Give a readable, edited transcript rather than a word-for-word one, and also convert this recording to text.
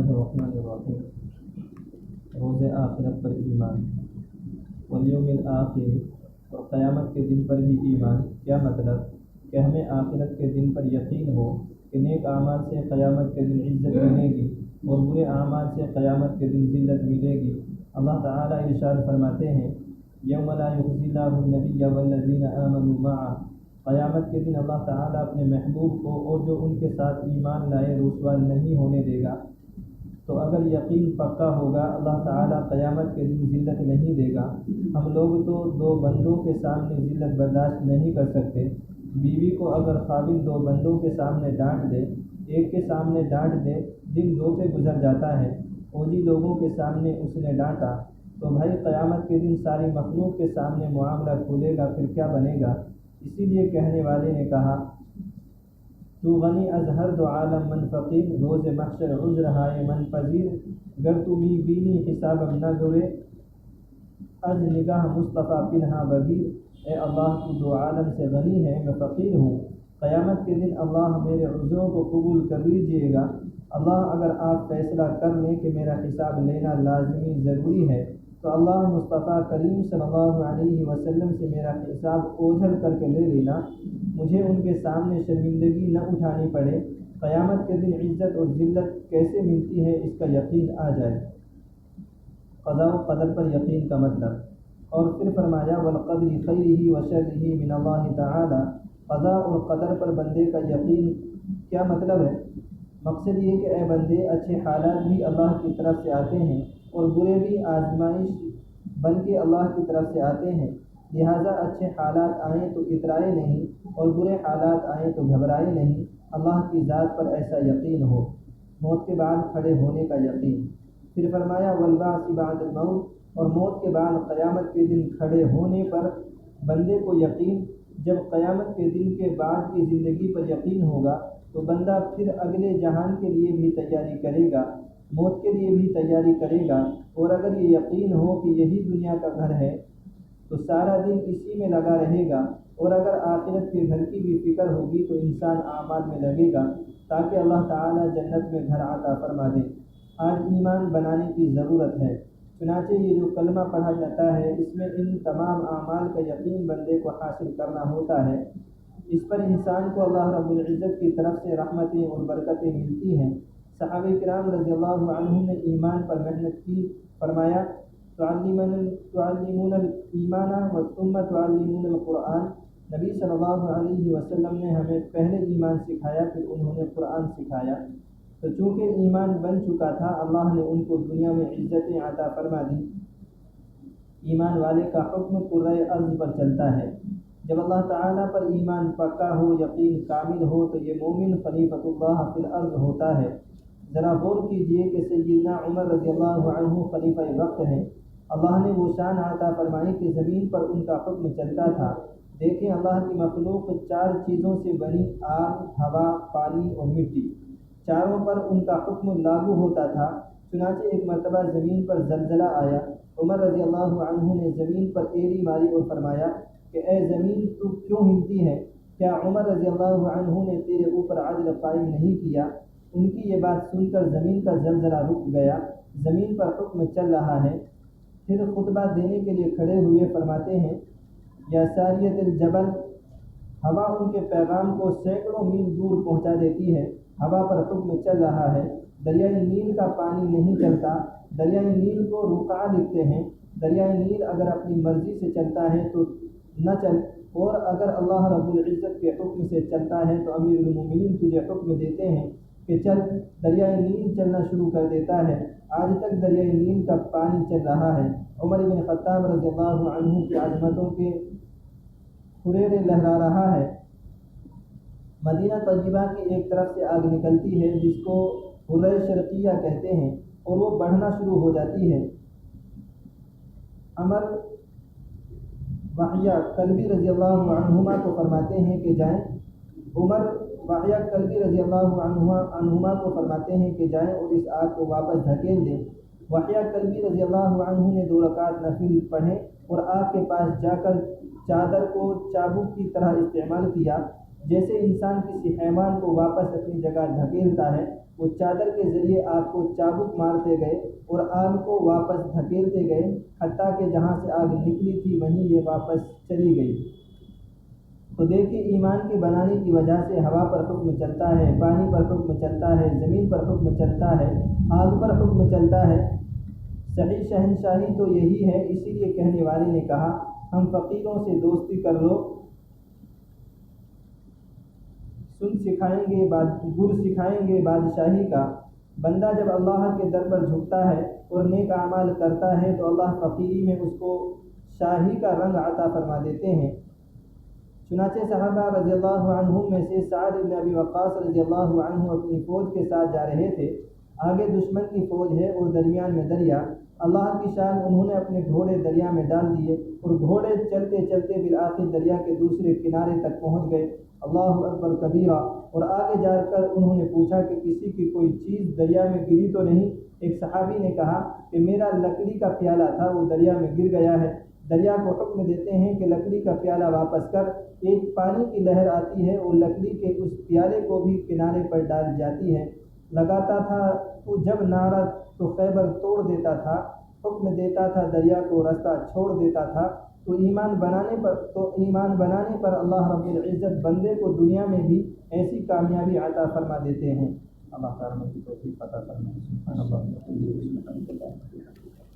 الرحمن الرحیم۔ روز آخرت پر ایمان، والیوم الآخر اور قیامت کے دن پر بھی ایمان۔ کیا مطلب؟ کہ ہمیں آخرت کے دن پر یقین ہو کہ نیک اعمال سے قیامت کے دن عزت ملے گی اور برے اعمال سے قیامت کے دن ذلت ملے گی۔ اللہ تعالیٰ ارشاد فرماتے ہیں یوم لا یخزی اللہ النبی والذین آمنوا معہ، قیامت کے دن اللہ تعالیٰ اپنے محبوب کو اور جو ان کے ساتھ ایمان لائے رسوا نہیں ہونے دے گا۔ تو اگر یقین پکا ہوگا اللہ تعالیٰ قیامت کے دن ذلت نہیں دے گا۔ ہم لوگ تو دو بندوں کے سامنے ذلت برداشت نہیں کر سکتے۔ بیوی کو اگر خاوند دو بندوں کے سامنے ڈانٹ دے، ایک کے سامنے ڈانٹ دے، دن دو پہ گزر جاتا ہے، فوجی لوگوں کے سامنے اس نے ڈانٹا، تو بھائی قیامت کے دن ساری مخلوق کے سامنے معاملہ کھلے گا، پھر کیا بنے گا؟ اسی لیے کہنے والے نے کہا تو غنی از ہر دو عالم من فقیر، روز محشر عذر ہائے من پذیر، گر تو می بینی حساب نہ گرے از نگاہ مصطفیٰ پنہا بگیر۔ اے اللہ تو دو عالم سے غنی ہے، میں فقیر ہوں، قیامت کے دن اللہ میرے عذروں کو قبول کر لیجیے گا۔ اللہ اگر آپ فیصلہ کر لیں کہ میرا حساب لینا لازمی ضروری ہے تو اللہ مصطفیٰ کریم صلی اللہ علیہ وسلم سے میرا حساب اوجھل کر کے لے لینا، مجھے ان کے سامنے شرمندگی نہ اٹھانی پڑے، قیامت کے دن عزت اور ذلت کیسے ملتی ہے اس کا یقین آ جائے۔ قضاء و قدر پر یقین کا مطلب، اور پھر فرمایا والقدر خیرہ و شرہ من اللہ تعالی، قضاء اور قدر پر بندے کا یقین کیا مطلب ہے؟ مقصد یہ کہ اے بندے، اچھے حالات بھی اللہ کی طرف سے آتے ہیں اور برے بھی آزمائش بن کے اللہ کی طرف سے آتے ہیں، لہٰذا اچھے حالات آئیں تو اترائے نہیں اور برے حالات آئیں تو گھبرائے نہیں۔ اللہ کی ذات پر ایسا یقین ہو۔ موت کے بعد کھڑے ہونے کا یقین۔ پھر فرمایا والبعث بعد الموت، اور موت کے بعد قیامت کے دن کھڑے ہونے پر بندے کو یقین۔ جب قیامت کے دن کے بعد کی زندگی پر یقین ہوگا تو بندہ پھر اگلے جہان کے لیے بھی تیاری کرے گا، موت کے لیے بھی تیاری کرے گا، اور اگر یہ یقین ہو کہ یہی دنیا کا گھر ہے تو سارا دن اسی میں لگا رہے گا، اور اگر آخرت کے گھر کی بھی فکر ہوگی تو انسان اعمال میں لگے گا تاکہ اللہ تعالیٰ جنت میں گھر عطا فرما دے۔ آج ایمان بنانے کی ضرورت ہے، چنانچہ یہ جو کلمہ پڑھا جاتا ہے اس میں ان تمام اعمال کا یقین بندے کو حاصل کرنا ہوتا ہے۔ اس پر انسان کو اللہ رب العزت کی طرف سے رحمتیں اور برکتیں ملتی ہیں۔ صحابہ کرام رضی اللہ عنہم نے ایمان پر محنت کی، فرمایا تعلمون الایمان ثم تعلمون القرآن، نبی صلی اللہ علیہ وسلم نے ہمیں پہلے ایمان سکھایا پھر انہوں نے قرآن سکھایا۔ تو چونکہ ایمان بن چکا تھا اللہ نے ان کو دنیا میں عزتیں عطا فرما دی۔ ایمان والے کا حکم کرۂ ارض پر چلتا ہے۔ جب اللہ تعالیٰ پر ایمان پکا ہو، یقین کامل ہو تو یہ مومن خلیفۃ اللہ فی الارض ہوتا ہے۔ ذرا غور کیجئے کہ سیدنا عمر رضی اللہ عنہ خلیفہ وقت ہیں، اللہ نے وہ شان عطا فرمائی کہ زمین پر ان کا حکم چلتا تھا۔ دیکھیں اللہ کی مخلوق 4 چیزوں سے بنی، آگ، ہوا، پانی اور مٹی، چاروں پر ان کا حکم لاگو ہوتا تھا۔ چنانچہ ایک مرتبہ زمین پر زلزلہ آیا، عمر رضی اللہ عنہ نے زمین پر ایڑی ماری اور فرمایا کہ اے زمین تو کیوں ہلتی ہے؟ کیا عمر رضی اللہ عنہ نے تیرے اوپر عدل قائم نہیں کیا؟ ان کی یہ بات سن کر زمین کا زلزلہ رک گیا، زمین پر حکم چل رہا ہے۔ پھر خطبہ دینے کے لیے کھڑے ہوئے فرماتے ہیں یا ساریت الجبل، ہوا ان کے پیغام کو سینکڑوں میل دور پہنچا دیتی ہے، ہوا پر حکم چل رہا ہے۔ دریائے نیل کا پانی نہیں چلتا، دریائے نیل کو رقعہ لکھتے ہیں۔ دریائے نیل اگر اپنی مرضی سے چلتا ہے تو نہ چل، اور اگر اللہ رب العزت کے حکم سے چلتا ہے تو امیر المومنین تجھے حکم دیتے ہیں کہ چل، دریائے نیل چلنا شروع کر دیتا ہے۔ آج تک دریائے نیل کا پانی چل رہا ہے۔ عمر بن خطاب رضی اللہ عنہ کی عظمتوں کے خریرے لہرا رہا ہے۔ مدینہ طیبہ کی ایک طرف سے آگ نکلتی ہے جس کو حرہ شرقیہ کہتے ہیں، اور وہ بڑھنا شروع ہو جاتی ہے۔ عمر وحیہ کلبی رضی اللہ عنہما کو فرماتے ہیں کہ جائیں، عمر وحیہ کلبی رضی اللہ عنہما کو فرماتے ہیں کہ جائیں اور اس آگ کو واپس دھکیل دیں۔ وحیہ کلبی رضی اللہ عنہ نے 2 رکعت نفل پڑھے اور آگ کے پاس جا کر چادر کو چابک کی طرح استعمال کیا۔ جیسے انسان کسی حیوان کو واپس اپنی جگہ دھکیلتا ہے، وہ چادر کے ذریعے آگ کو چابک مارتے گئے اور آگ کو واپس دھکیلتے گئے، حتیٰ کہ جہاں سے آگ نکلی تھی وہیں یہ واپس چلی گئی۔ تو دیکھیے ایمان کے بنانے کی وجہ سے ہوا پر حکم چلتا ہے، پانی پر حکم چلتا ہے، زمین پر حکم چلتا ہے، آگ پر حکم چلتا ہے۔ صحیح شہنشاہی تو یہی ہے، اسی لیے کہنے والے نے کہا ہم فقیروں سے دوستی کر لو، گر سکھائیں گے بادشاہی کا۔ بندہ جب اللہ کے در پر جھکتا ہے اور نیک اعمال کرتا ہے تو اللہ فقیری میں اس کو شاہی کا رنگ عطا فرما دیتے ہیں۔ چنانچہ صحابہ رضی اللہ عنہم میں سے سعد بن ابی وقاص رضی اللہ عنہ اپنی فوج کے ساتھ جا رہے تھے، آگے دشمن کی فوج ہے اور درمیان میں دریا۔ اللہ کی شان، انہوں نے اپنے گھوڑے دریا میں ڈال دیے اور گھوڑے چلتے چلتے بالآخر دریا کے دوسرے کنارے تک پہنچ گئے۔ اللہ اکبر کبیرہ۔ اور آگے جا کر انہوں نے پوچھا کہ کسی کی کوئی چیز دریا میں گری تو نہیں؟ ایک صحابی نے کہا کہ میرا لکڑی کا پیالہ تھا، وہ دریا میں گر گیا ہے۔ دریا کو حکم دیتے ہیں کہ لکڑی کا پیالہ واپس کر۔ ایک پانی کی لہر آتی ہے اور لکڑی کے اس پیالے کو بھی کنارے پر ڈال جاتی ہے۔ لگاتا تھا تو جب نعرہ تو خیبر توڑ دیتا تھا، حکم دیتا تھا دریا کو رستہ چھوڑ دیتا تھا۔ تو ایمان بنانے پر اللہ رب العزت بندے کو دنیا میں بھی ایسی کامیابی عطا فرما دیتے ہیں۔ اللہ تعالیٰ کی توفیق عطا فرمائے۔ سبحان اللہ۔